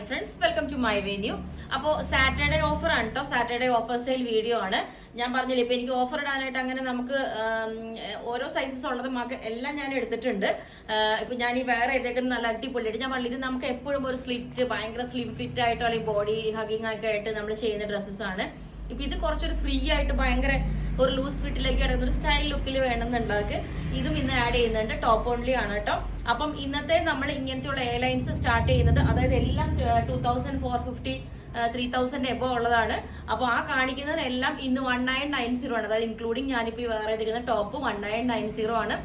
Friends, welcome to my venue. അപ്പോൾ Saturday offer ആണ് കേട്ടോ. സാറ്റർഡേ ഓഫർ സെയിൽ വീഡിയോ ആണ്. ഞാൻ പറഞ്ഞില്ലേ, ഇപ്പൊ എനിക്ക് ഓഫർ ഇടാനായിട്ട് അങ്ങനെ നമുക്ക് ഓരോ സൈസസ് ഉള്ളത് എല്ലാം ഞാൻ എടുത്തിട്ടുണ്ട്. ഇപ്പൊ ഞാൻ ഈ വേറെ ഏതൊക്കെ നല്ല അടിപൊളിയായിട്ട് ഞാൻ പറഞ്ഞത്, ഇത് നമുക്ക് എപ്പോഴും ഒരു സ്ലിറ്റ് ഭയങ്കര സ്ലിം ഫിറ്റ് ആയിട്ടോ അല്ലെങ്കിൽ ബോഡി ഹഗിങ് ഒക്കെ ആയിട്ട് നമ്മൾ ചെയ്യുന്ന ഡ്രസ്സസ് ആണ്. ഇപ്പൊ ഇത് കുറച്ചൊരു ഫ്രീ ആയിട്ട് ഭയങ്കര ഒരു ലൂസ് ഫിറ്റിലേക്ക് കിടക്കുന്ന ഒരു സ്റ്റൈൽ ലുക്കിൽ വേണമെന്നുണ്ടാക്കി ഇതും ഇന്ന് ആഡ് ചെയ്യുന്നുണ്ട്. ടോപ്പ് ഓൺലി ആണ് കേട്ടോ. അപ്പം ഇന്നത്തെ നമ്മൾ ഇങ്ങനത്തെയുള്ള എയർലൈൻസ് സ്റ്റാർട്ട് ചെയ്യുന്നത്, അതായത് എല്ലാം 2450 3000 എബോ ഉള്ളതാണ്. അപ്പോൾ ആ കാണിക്കുന്നതിനെല്ലാം ഇന്ന് 1990 ആണ്, അതായത് ഇൻക്ലൂഡിങ് ഞാനിപ്പോൾ വേറെ എടുക്കുന്ന ടോപ്പ് 1990 ആണ്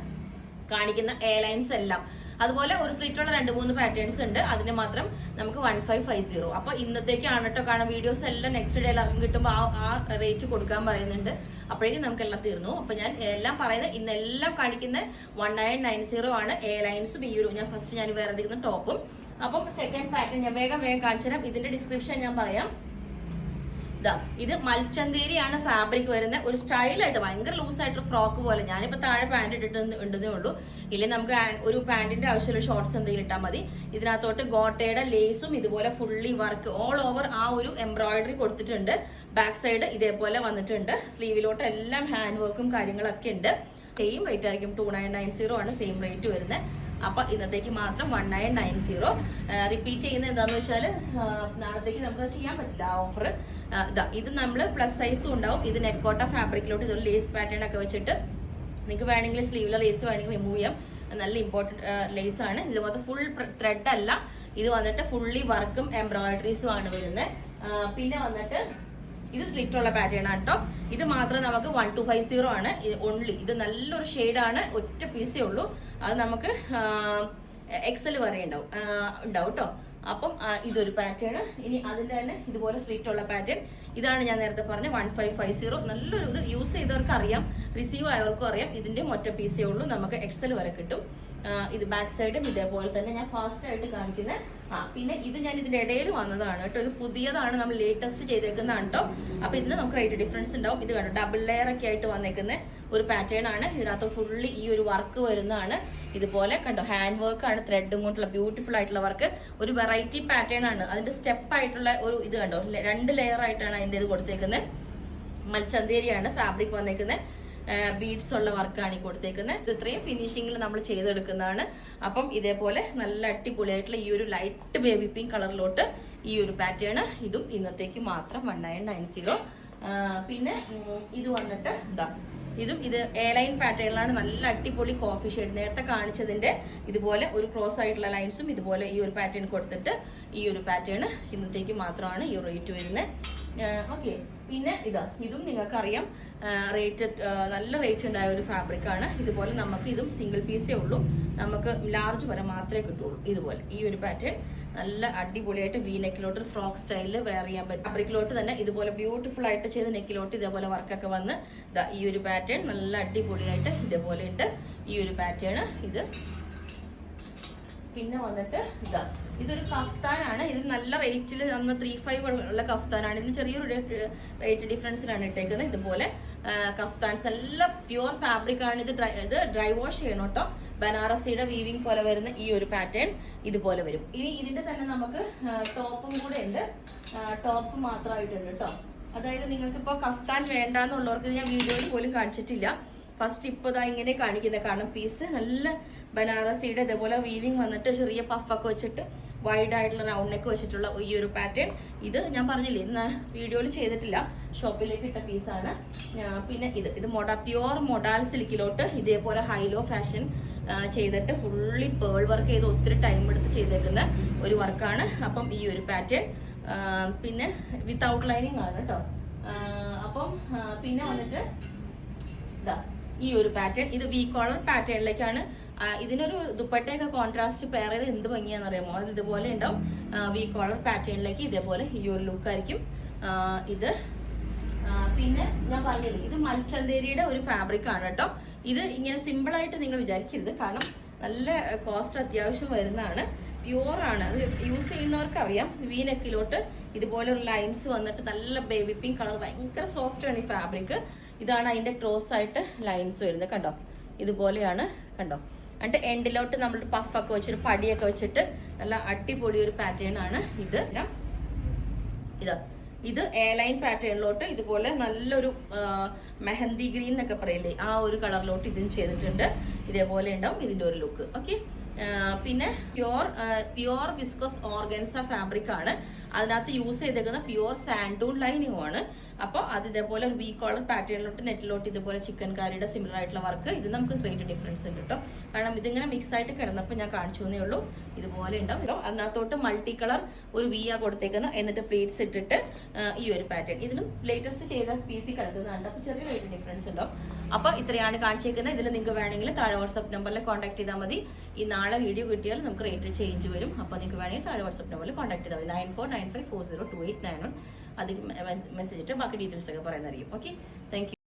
കാണിക്കുന്ന എയർലൈൻസ് എല്ലാം. അതുപോലെ ഒരു സ്ലിറ്റുള്ള 2-3 പാറ്റേൺസ് ഉണ്ട്, അതിന് മാത്രം നമുക്ക് 1550. അപ്പൊ ഇന്നത്തേക്കാണ് കേട്ടോ. കാരണം വീഡിയോസ് എല്ലാം നെക്സ്റ്റ് ഡേ ഇറങ്ങി കിട്ടുമ്പോൾ ആ റേറ്റ് കൊടുക്കാൻ പറയുന്നുണ്ട്. അപ്പോഴേക്കും നമുക്കെല്ലാം തീർന്നു. അപ്പൊ ഞാൻ എല്ലാം പറയുന്നത് ഇന്നെല്ലാം കാണിക്കുന്ന 1990 ആണ് എയർലൈൻസും. ഈ ഒരു ഞാൻ ഫസ്റ്റ് ഞാൻ വേറെ എടുക്കുന്ന ടോപ്പും. അപ്പം സെക്കൻഡ് പാറ്റേൺ ഞാൻ വേഗം കാണിച്ചു തരാം. ഇതിന്റെ ഡിസ്ക്രിപ്ഷൻ ഞാൻ പറയാം. ഇത് മൽച്ചന്തേരിയാണ് ഫാബ്രിക് വരുന്നത്. ഒരു സ്റ്റൈലായിട്ട് ഭയങ്കര ലൂസായിട്ട് ഫ്രോക്ക് പോലെ. ഞാനിപ്പോ താഴെ പാന്റ് ഇട്ടിട്ടുണ്ടെന്നേ ഉള്ളൂ. ഇല്ലെങ്കിൽ നമുക്ക് ഒരു പാന്റിന്റെ ആവശ്യമുള്ള ഷോർട്സ് എന്തെങ്കിലും ഇട്ടാൽ മതി. ഇതിനകത്തോട്ട് ഗോട്ടയുടെ ലേസും ഇതുപോലെ ഫുള്ളി വർക്ക് ഓൾ ഓവർ ആ ഒരു എംബ്രോയിഡറി കൊടുത്തിട്ടുണ്ട്. ബാക്ക് സൈഡ് ഇതേപോലെ വന്നിട്ടുണ്ട്. സ്ലീവിലോട്ട് എല്ലാം ഹാൻഡ് വർക്കും കാര്യങ്ങളൊക്കെ ഉണ്ട്. സെയിം റേറ്റ് ആയിരിക്കും. 2990 ആണ് സെയിം റേറ്റ് വരുന്നത്. അപ്പൊ ഇന്നത്തേക്ക് മാത്രം 1990. റിപ്പീറ്റ് ചെയ്യുന്നത് എന്താന്ന് വെച്ചാൽ നാളത്തേക്ക് നമുക്ക് ചെയ്യാൻ പറ്റില്ല ആ ഓഫർ. ഇത് നമ്മൾ പ്ലസ് സൈസും ഉണ്ടാവും. ഇത് നെറ്റ്കോട്ട ഫാബ്രിക്കിലോട്ട് ഇതൊരു ലേസ് പാറ്റേൺ ഒക്കെ വെച്ചിട്ട് നിങ്ങൾക്ക് വേണമെങ്കിൽ സ്ലീവിലെ ലേസ് വേണമെങ്കിൽ റിമൂവ് ചെയ്യാം. നല്ല ഇമ്പോർട്ടൻറ്റ് ലേസ് ആണ്. ഇതിൽ മൊത്തം ഫുൾ ത്രെഡ് അല്ല, ഇത് വന്നിട്ട് ഫുള്ളി വർക്കും എംബ്രോയിഡറീസും ആണ് വരുന്നത്. പിന്നെ വന്നിട്ട് ഇത് സ്ലിറ്റ് ഉള്ള പാറ്റേൺ ആണ് കേട്ടോ. ഇത് മാത്രം നമുക്ക് 1250 ആണ് ഓൺലി. ഇത് നല്ലൊരു ഷെയ്ഡാണ്, ഒറ്റ പീസേ ഉള്ളൂ. അത് നമുക്ക് എക്സൽ വരെ ഉണ്ടാവും കേട്ടോ. അപ്പം ഇതൊരു പാറ്റേൺ. ഇനി അതിൻ്റെ തന്നെ ഇതുപോലെ സ്ലിറ്റ് ഉള്ള പാറ്റേൺ. ഇതാണ് ഞാൻ നേരത്തെ പറഞ്ഞ 1550. നല്ലൊരു ഇത് യൂസ് ചെയ്തവർക്ക് അറിയാം, റിസീവ് ആയവർക്കും അറിയാം. ഇതിന്റെ ഒറ്റ പീസേ ഉള്ളൂ, നമുക്ക് എക്സൽ വരെ കിട്ടും. ഇത് ബാക്ക് സൈഡും ഇതേപോലെ തന്നെ ഞാൻ ഫാസ്റ്റ് ആയിട്ട് കാണിക്കുന്നത്. പിന്നെ ഇത് ഞാൻ ഇതിന്റെ ഇടയിൽ വന്നതാണ് കേട്ടോ. ഇത് പുതിയതാണ്, നമ്മൾ ലേറ്റസ്റ്റ് ചെയ്തേക്കുന്നതാണ് കേട്ടോ. അപ്പൊ ഇതിന് നമുക്ക് റേറ്റ് ഡിഫറൻസ് ഉണ്ടാവും. ഇത് കണ്ടോ, ഡബിൾ ലെയർ ഒക്കെ ആയിട്ട് വന്നേക്കുന്ന ഒരു പാറ്റേൺ ആണ്. ഇതിനകത്ത് ഫുള്ളി ഈ ഒരു വർക്ക് വരുന്നതാണ്. ഇതുപോലെ കണ്ടോ, ഹാൻഡ് വർക്ക് ആണ്, ത്രെഡും കൊണ്ടുള്ള ബ്യൂട്ടിഫുൾ ആയിട്ടുള്ള വർക്ക്. ഒരു വെറൈറ്റി പാറ്റേൺ ആണ്. അതിന്റെ സ്റ്റെപ്പ് ആയിട്ടുള്ള ഒരു ഇത് കണ്ടോ, 2 ലെയർ ആയിട്ടാണ് അതിന്റെ ഇത് കൊടുത്തേക്കുന്നത്. മൽച്ചന്തേരിയാണ് ഫാബ്രിക് വന്നേക്കുന്നത്. ബീഡ്സ് ഉള്ള വർക്കാണ് ഈ കൊടുത്തേക്കുന്നത്. ഇത് ഇത്രയും ഫിനിഷിങ്ങിൽ നമ്മൾ ചെയ്തെടുക്കുന്നതാണ്. അപ്പം ഇതേപോലെ നല്ല അടിപൊളിയായിട്ടുള്ള ഈ ഒരു ലൈറ്റ് ബേബി പിങ്ക് കളറിലോട്ട് ഈ ഒരു പാറ്റേൺ. ഇതും ഇന്നത്തേക്ക് മാത്രം 1990. പിന്നെ ഇത് വന്നിട്ട് ഇതും ഇത് എയർലൈൻ പാറ്റേണിലാണ്. നല്ല അടിപൊളി കോഫി ഷെയ്ഡ്. നേരത്തെ കാണിച്ചതിന്റെ ഇതുപോലെ ഒരു ക്രോസ് ആയിട്ടുള്ള ലൈൻസും ഇതുപോലെ ഈ ഒരു പാറ്റേൺ കൊടുത്തിട്ട് ഈ ഒരു പാറ്റേൺ ഇന്നത്തേക്ക് മാത്രമാണ് ഈ റേറ്റ് വരുന്നത്. ഓക്കെ. പിന്നെ ഇതും നിങ്ങൾക്കറിയാം, റേറ്റ് നല്ല റേറ്റ് ഉണ്ടായ ഒരു ഫാബ്രിക് ആണ്. ഇതുപോലെ നമുക്ക് ഇതും സിംഗിൾ പീസേ ഉള്ളൂ, നമുക്ക് ലാർജ് വരെ മാത്രമേ കിട്ടുള്ളൂ. ഇതുപോലെ ഈ ഒരു പാറ്റേൺ നല്ല അടിപൊളിയായിട്ട് വി നെക്കിലോട്ട് ഫ്രോക്ക് സ്റ്റൈലിൽ വെയർ ചെയ്യാൻ പറ്റും. ഫാബ്രിക്കിലോട്ട് തന്നെ ഇതുപോലെ ബ്യൂട്ടിഫുൾ ആയിട്ട് ചെയ്ത് നെക്കിലോട്ട് ഇതേപോലെ വർക്കൊക്കെ വന്ന് ഈ ഒരു പാറ്റേൺ നല്ല അടിപൊളിയായിട്ട് ഇതേപോലെ ഉണ്ട് ഈ ഒരു പാറ്റേൺ. ഇത് പിന്നെ വന്നിട്ട് ഇതൊരു കഫ്താനാണ്. ഇത് നല്ല റേറ്റിൽ അന്ന് 35 ഉള്ള കഫ്താനാണ്. ഇതിന് ചെറിയൊരു റേറ്റ് ഡിഫറൻസിലാണ് ഇട്ടേക്കുന്നത്. ഇതുപോലെ കഫ്താൻസ് എല്ലാം പ്യുവർ ഫാബ്രിക് ആണ്. ഇത് ഡ്രൈ വാഷ് ചെയ്യണം കേട്ടോ. ബനാറസിയുടെ വീവിങ് പോലെ വരുന്ന ഈ ഒരു പാറ്റേൺ ഇതുപോലെ വരും. ഇനി ഇതിന്റെ തന്നെ നമുക്ക് ടോപ്പും കൂടെ ഉണ്ട്. ടോപ്പ് മാത്രമായിട്ടുണ്ട് കേട്ടോ. അതായത് നിങ്ങൾക്ക് ഇപ്പോൾ കഫ്താൻ വേണ്ടാന്നുള്ളവർക്ക് ഞാൻ വീഡിയോയിൽ പോലും കാണിച്ചിട്ടില്ല. ഫസ്റ്റ് ഇപ്പോൾ ഇങ്ങനെ കാണിക്കുന്നത്. കാരണം പീസ് നല്ല ബനാറസിയുടെ ഇതേപോലെ വീവിങ് വന്നിട്ട് ചെറിയ പഫൊക്കെ വെച്ചിട്ട് വൈഡ് ആയിട്ടുള്ള റൗണ്ട് നെക്ക് വെച്ചിട്ടുള്ള ഈ ഒരു പാറ്റേൺ. ഇത് ഞാൻ പറഞ്ഞില്ലേ, ഇന്ന് വീഡിയോയിൽ ചെയ്തിട്ടില്ല, ഷോപ്പിലേക്ക് ഇട്ട പീസാണ്. പിന്നെ ഇത് പ്യുവർ മൊഡാൽ സിൽക്കിലോട്ട് ഇതേപോലെ ഹൈലോ ഫാഷൻ ചെയ്തിട്ട് ഫുള്ളി പേൾ വർക്ക് ചെയ്ത് ഒത്തിരി ടൈം എടുത്ത് ചെയ്തേക്കുന്ന ഒരു വർക്കാണ്. അപ്പം ഈ ഒരു പാറ്റേൺ പിന്നെ വിത്ത് ഔട്ട്ലൈനിങ് ആണ് കേട്ടോ. അപ്പം പിന്നെ വന്നിട്ട് ഈ ഒരു പാറ്റേൺ. ഇത് വി കോളർ പാറ്റേണിലേക്കാണ്. ഇതിനൊരു ദുപ്പട്ടയൊക്കെ കോൺട്രാസ്റ്റ് പെയർ ചെയ്ത് എന്ത് ഭംഗിയാന്ന് അറിയാമോ? അത് ഇതുപോലെ ഉണ്ടാവും. വി കോളർ പാറ്റേണിലേക്ക് ഇതേപോലെ ഈ ഒരു ലുക്ക് ആയിരിക്കും ഇത്. പിന്നെ ഞാൻ പറഞ്ഞില്ലേ, ഇത് മൽച്ചന്തേരിയുടെ ഒരു ഫാബ്രിക് ആണ് കേട്ടോ. ഇത് ഇങ്ങനെ സിമ്പിൾ ആയിട്ട് നിങ്ങൾ വിചാരിക്കരുത്, കാരണം നല്ല കോസ്റ്റ് അത്യാവശ്യം വരുന്നതാണ്. പ്യുവർ ആണ്. അത് യൂസ് ചെയ്യുന്നവർക്ക് അറിയാം. വി നെക്കിലോട്ട് ഇതുപോലെ ഒരു ലൈൻസ് വന്നിട്ട് നല്ല ബേബി പിങ്ക് കളർ, ഭയങ്കര സോഫ്റ്റ് ആണ് ഈ ഫാബ്രിക്. ഇതാണ് അതിന്റെ ക്രോസ് ആയിട്ട് ലൈൻസ് വരുന്നത്. കണ്ടോ, ഇതുപോലെയാണ്. കണ്ടോ, എന്നിട്ട് എൻഡിലോട്ട് നമ്മൾ പഫൊക്കെ വെച്ചിട്ട് പടിയൊക്കെ വെച്ചിട്ട് നല്ല അടിപൊളി ഒരു പാറ്റേൺ ആണ് ഇത്. ഇത് എ ലൈൻ പാറ്റേണിലോട്ട് ഇതുപോലെ നല്ലൊരു മെഹന്തി ഗ്രീൻ എന്നൊക്കെ പറയില്ലേ, ആ ഒരു കളറിലോട്ട് ഇതും ചെയ്തിട്ടുണ്ട്. ഇതേപോലെ ഉണ്ടാവും ഇതിന്റെ ഒരു ലുക്ക്. ഓക്കെ, പിന്നെ പ്യുവർ വിസ്കോസ് ഓർഗൻസ ഫാബ്രിക് ആണ്. അതിനകത്ത് യൂസ് ചെയ്തേക്കുന്ന പ്യുവർ സാൻഡൂൺ ലൈനിങ് ആണ്. അപ്പോൾ അത് ഇതേപോലെ ഒരു വി കോളർ പാറ്റേണിലോട്ട് നെറ്റിലോട്ട് ഇതുപോലെ ചിക്കൻ കാരിയുടെ സിമിലർ ആയിട്ടുള്ള വർക്ക്. ഇത് നമുക്ക് റേറ്റ് ഡിഫറൻസ് ഉണ്ട് കേട്ടോ, കാരണം ഇതിങ്ങനെ മിക്സ് ആയിട്ട് കിടന്നപ്പോൾ ഞാൻ കാണിച്ചു തന്നേ ഉള്ളൂ. ഇതുപോലെ ഉണ്ടാവും കേട്ടോ. അതിനകത്തോട്ട് മൾട്ടി കളർ ഒരു വി ആ കൊടുത്തേക്കുന്നത്, എന്നിട്ട് പ്ലേറ്റ്സ് ഇട്ടിട്ട് ഈ ഒരു പാറ്റേൺ. ഇതിലും ലേറ്റസ്റ്റ് ചെയ്ത പീസി കിടക്കുന്നുണ്ട്. അപ്പോൾ ചെറിയ റേറ്റ് ഡിഫറൻസ് ഉണ്ടാവും. അപ്പോൾ ഇത്രയാണ് കാണിച്ചേക്കുന്നത്. ഇതിൽ നിങ്ങൾക്ക് വേണമെങ്കിൽ താഴെ വാട്സ്ആപ്പ് നമ്പറിൽ കോൺടാക്ട് ചെയ്താൽ മതി. ഈ നാളെ വീഡിയോ കിട്ടിയാൽ നമുക്ക് റേറ്റ് ചേഞ്ച് വരും. അപ്പോൾ നിങ്ങൾക്ക് വേണമെങ്കിൽ താഴെ വാട്സ്ആപ്പ് നമ്പറിൽ കോൺടാക്ട് ചെയ്താൽ മതി. 9495402891. അതിൽ മെസ്സേജ് ഇട്ട് ബാക്കി ഡീറ്റെയിൽസ് ഒക്കെ പറയുന്നതായിരിക്കും. Okay, thank you.